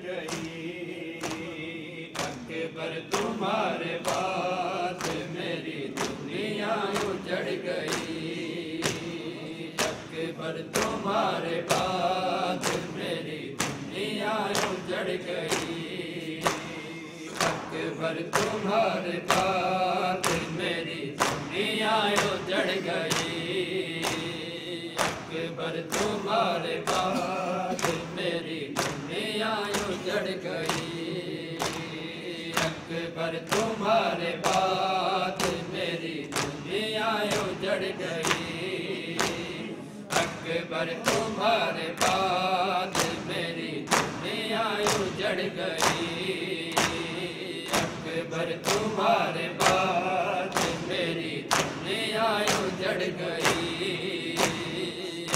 गई। अकबर तुम्हारे बाद मेरी दुनिया उजड़ गई। अकबर तुम्हारे बाद मेरी दुनिया उजड़ गई। अकबर तुम्हारे बाद मेरी दुनिया उजड़ गई। अकबर तुम्हारे बाद मेरी दुनिया उजड़ गई। अकबर तुम्हारे बाद मेरी दुनिया उजड़ गई। अकबर तुम्हारे बाद मेरी दुनिया उजड़ गई। अकबर तुम्हारे बाद मेरी दुनिया उजड़ गई।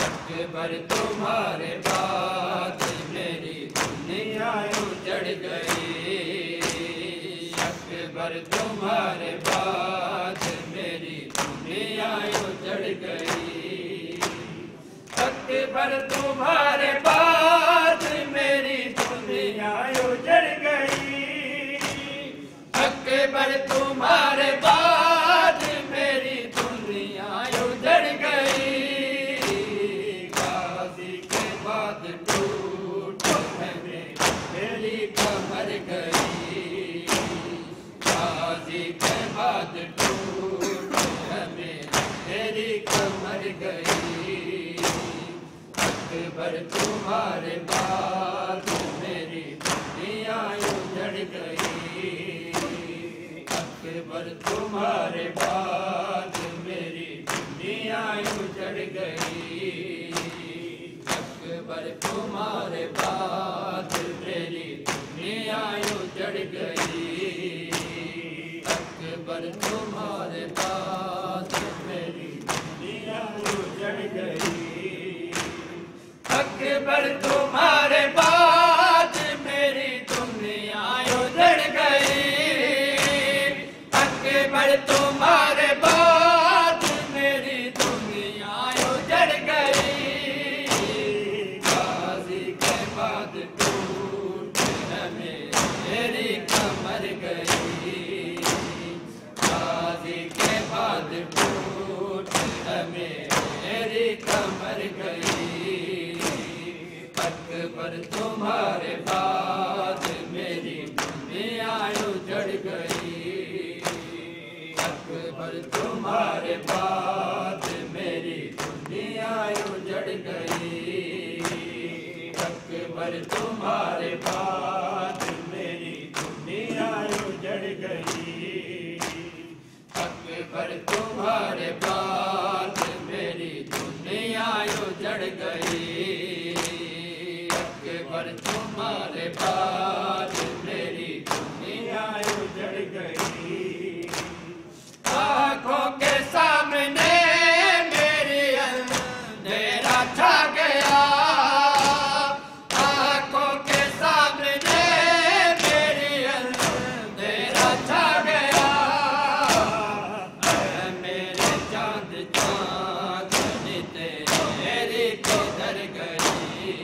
अकबर तुम्हारे बाद मेरी दुनिया उजड़ गई। अकबर तुम्हारे बाद मेरी दुनिया उजड़ गई। अकबर तुम्हारे बाद मेरी दुनिया उजड़ गई। अकबर तुम्हारे बाद मेरी दुनिया उजड़ गई। गाजी के बाद टूट मेरी कमर गई। गाजी के बाद टूट मेरी कमर गई। अकबर तुम्हारे बाद मेरी दुनिया उजड़ गई। अकबर तुम्हारे बाद मेरी दुनिया उजड़ गई। अकबर तुम्हारे बाद मेरी दुनिया उजड़ गई। अकबर तुम्हारे बाद मेरी दुनिया उजड़ गई। अकबर तुम्हारे बाद मेरी दुनिया उजड़ गई। अकबर तुम्हारे बाद मेरी दुनिया उजड़ गई। गाजी के बाद टूट मेरी कमर गई। गाजी के बाद टूट मेरी कमर गई। अकबर तुम्हारे बाद मेरी दुनिया उजड़ गई। अकबर तुम्हारे बाद मेरी दुनिया उजड़ गई। अकबर तुम्हारे बाद मेरी दुनिया उजड़ गई। अकबर तुम्हारे बाद मेरी दुनिया उजड़ गई। अकबर तुम्हारे बाद मेरी दुनिया उजड़ गई। आँखों के सामने मेरी अंधेरा छा गया। आँखों के सामने मेरी अंधेरा छा गया। मेरे चाँद चाँदनी तेरी किधर गई।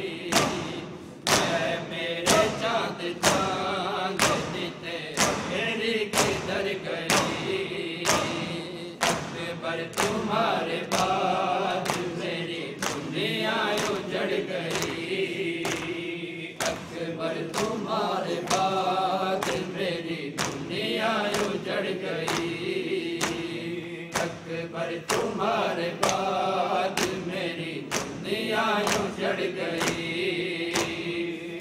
मेरे चाँद चाँदनी तेरी किधर गई। अकबर तुम्हारे बाद मेरी दुनिया उजड़ गई। अकबर तुम्हारे बाद मेरी दुनिया उजड़ गई। अकबर तुम्हारे बाद मेरी दुनिया उजड़ गई।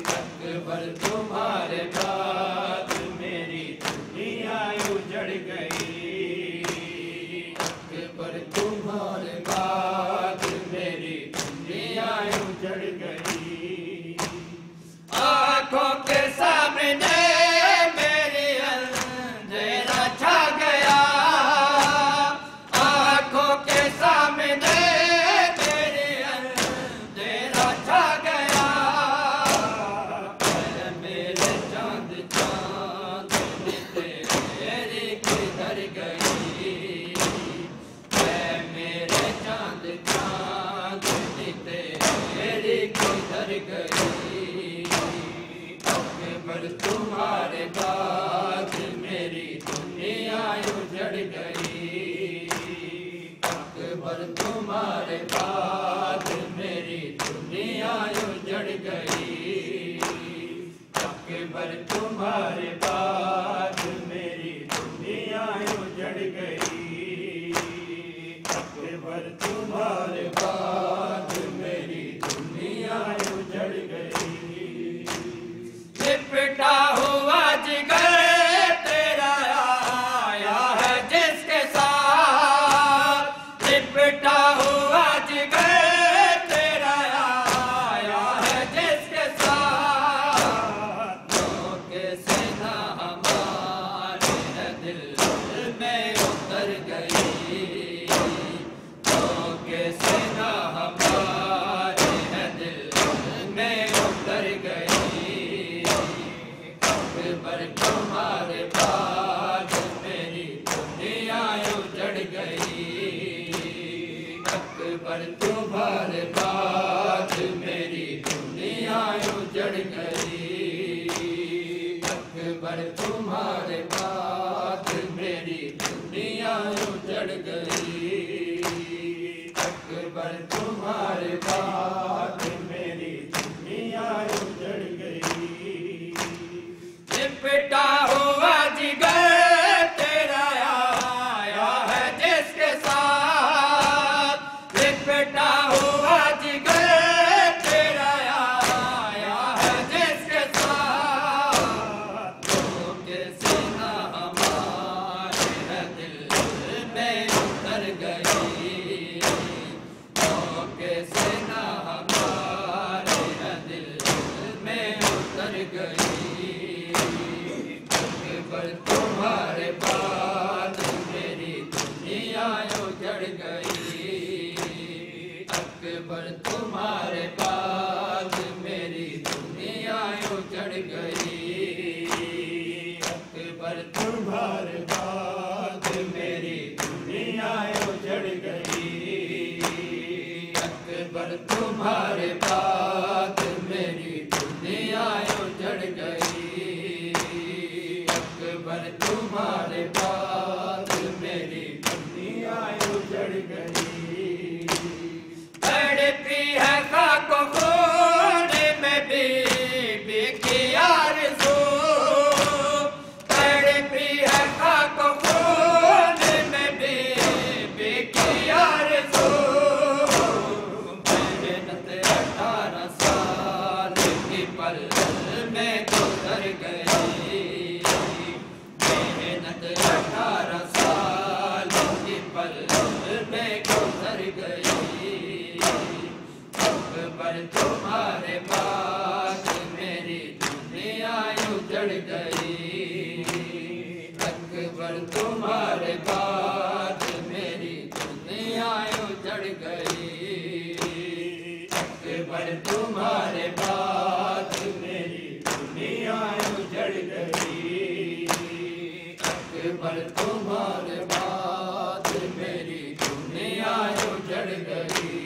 अकबर तुम्हारे बाद मेरी दुनिया उजड़ गई। अकबर तुम्हारे बाद मेरी दुनिया उजड़ गई। आँखों के सामने मेरी अंधेरा छा गया। आँखों के सामने मेरी अंधेरा छा गया। मेरे चाँद अकबर तुम्हारे बाद मेरी दुनिया उजड़ गई। अकबर तुम्हारे बाद मेरी दुनिया उजड़ गई। अकबर तुम्हारे बाद मेरी दुनिया उजड़ गई। अकबर तुम्हारे बाद मेरी दुनिया उजड़ गई। लिपटा हुआ जिगर तेरा आया है जिसके साथ। लिपटा हुआ जिगर तेरा आया है जिसके साथ। धोखे से ना हमारे दिल में उतर गई। धोखे से ना हमारे दिल में उतर गई। अकबर तुम्हारे बाद मेरी दुनिया उजड़ गई। अकबर तुम्हारे बाद मेरी दुनिया उजड़ गई। अकबर तुम्हारे बाद मेरी दुनिया उजड़ गई। अकबर तुम्हारे बाद मेरी दुनिया उजड़ गई। लिपटा हुआ जिगर तेरा आया है जिसके साथ। लिपटा हुआ जिगर तेरा आया है जिसके साथ। धोखे से ना हमारे दिल में उतर गई। धोखे से ना हमारे दिल में उतर गई। अकबर तुम्हारे बाद मेरी दुनिया उजड़ गई। अकबर तुम्हारे बाद मेरी दुनिया उजड़ गई। अकबर तुम्हारे बाद मेरी दुनिया उजड़ गई। अकबर तुम्हारे बाद मेरी दुनिया उजड़ गई। अकबर तुम्हारे बाद मेरी दुनिया उजड़ गई। तड़पी है खाक खून में बीबी की आरज़ू। तड़पी है खाक खून में बीबी की आरज़ू। मेहनत 18 साल की पल में गुजर गई। मेहनत 18 साल की पल में गुजर गई। अकबर तुम्हारे बाद मेरी दुनिया उजड़ गई। अकबर तुम्हारे बाद मेरी दुनिया उजड़ गई। अकबर तुम्हारे बाद मेरी दुनिया उजड़ गई। अकबर तुम्हारे बाद मेरी दुनिया उजड़ गई।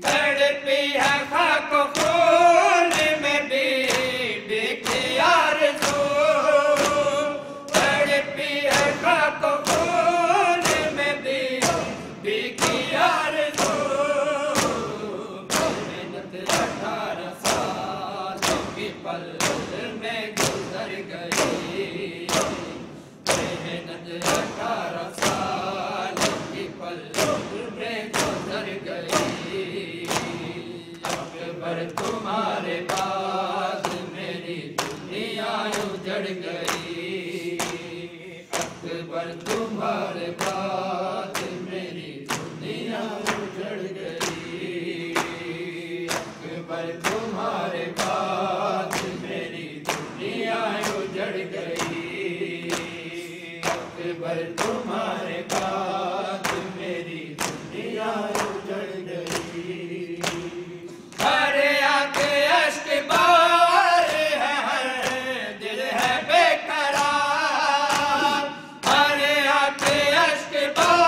तड़पी है खाक खून में बीबी की आरज़ू। तड़पी है खाक खून में बीबी की आरज़ू। मेहनत 18 साल की पल में गुजर गई। मेहनत 18 साल की पल में गुजर गई। अकबर तुम्हारे बाद मेरी दुनिया उजड़ गई। अकबर तुम्हारे बाद मेरी दुनिया उजड़ गई। अकबर तुम्हारे बाद मेरी दुनिया उजड़ गई। अकबर तुम्हारे बाद मेरी दुनिया उजड़ गई। हर आंख अश्क बार है, हर दिल है बेकरार। हर आंख अश्क बार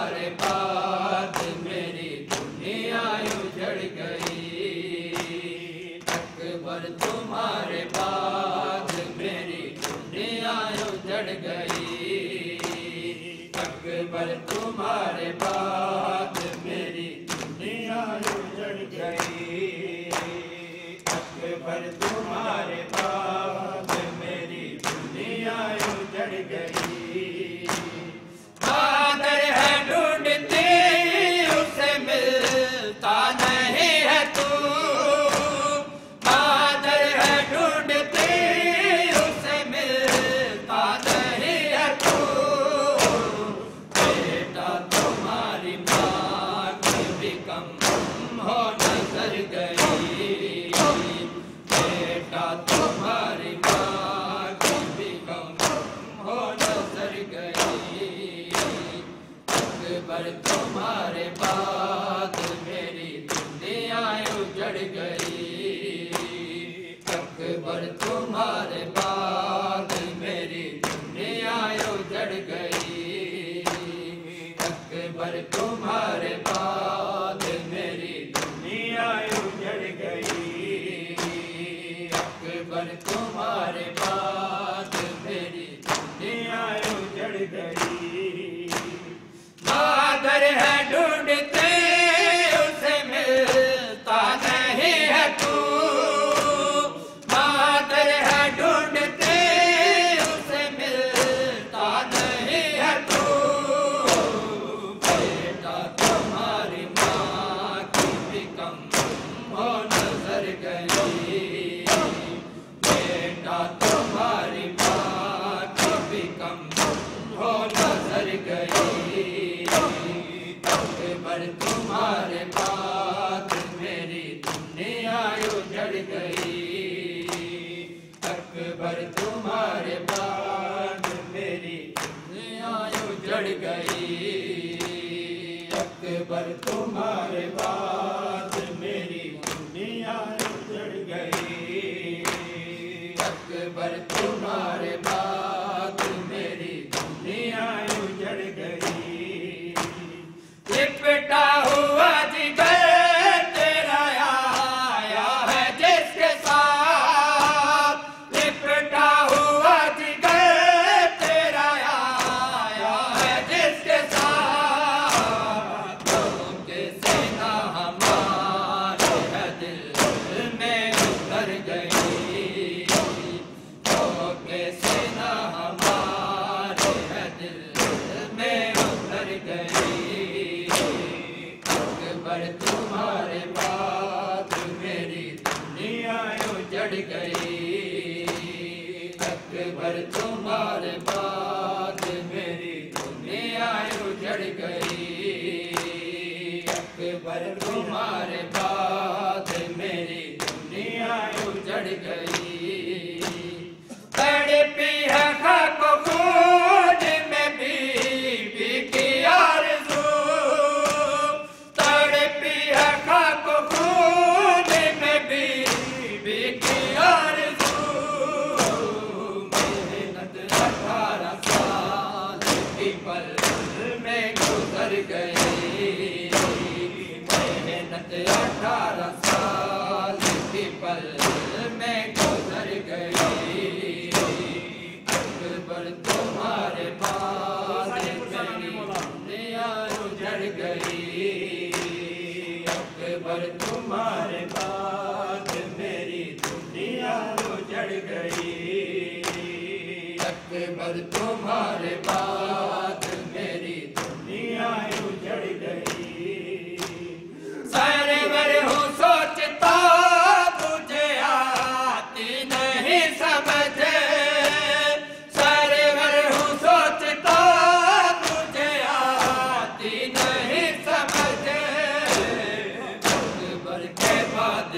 तुम्हारे बाद मेरी दुनिया उजड़ गई। अकबर तुम्हारे बाद मेरी दुनिया उजड़ गई। अकबर तुम्हारे बाद मेरी दुनिया उजड़ गई। अकबर तुम्हारे बाद मेरी दुनिया उजड़ गई। कादर है ढूंढती उसे मिलता नहीं है तू। कादर है ढूंढती उसे मिलता नहीं है तू। बेटा तुम्हारी माँ की भी कम हो नजर गई। बेटा तुम्हारी माँ की भी कम हो नजर गई। अकबर तुम्हारे बाद मेरी दुनिया उजड़ गई। अकबर तुम्हारे बाद मेरी दुनिया उजड़ गई। अकबर तुम्हारे बाद मेरी दुनिया उजड़ गई। अकबर तुम्हारे बाद मेरी दुनिया उजड़ गई। कादर है ढूंढते उसे मिलता नहीं है तू। कादर है ढूंढते उसे मिलता नहीं है तू। बेटा तुम्हारी माँ की भी कम हो नजर गई। बेटा तुम्हारी माँ की भी कम हो नजर गई। अकबर तुम्हारे बाद मेरी दुनिया उजड़ गई। अकबर तुम्हारे बाद मेरी दुनिया उजड़ गई। अकबर तुम्हारे बाद मेरी दुनिया उजड़ गई। अकबर तुम्हारे बाद मेरी दुनिया उजड़ गई। लिपटा हुआ जिगर तेरा आया है जिसके साथ। लिपटा हुआ जिगर तेरा आया है जिसके साथ। के सेना हमारे है दिल में उतर गई। के सेना हमारे है दिल में उतर गई। अकबर तुम्हारे बाद मेरी दुनिया उजड़ गई। अकबर तुम्हारे बाद मेरी दुनिया उजड़ गई। अकबर तुम्हारे बाद मेरी दुनिया उजड़ गई। तड़पी है खाक खून में बीबी की आरज़ू। तड़पी है खाक खून में बीबी की आरज़ू। मेहनत 18 साल की पल में गुजर गई। मेहनत 18 साल की पल में गुजर गई। अकबर तुम्हारे बाद मेरी दुनिया उजड़ गई। अकबर तुम्हारे बाद मेरी दुनिया उजड़ गई। अकबर तुम्हारे बाद मेरी दुनिया उजड़ गई। सरवर हूँ सोचता तुझे आती नहीं समझ। सरवर हूँ सोचता तुझे आती नहीं समझ। अकबर के बाद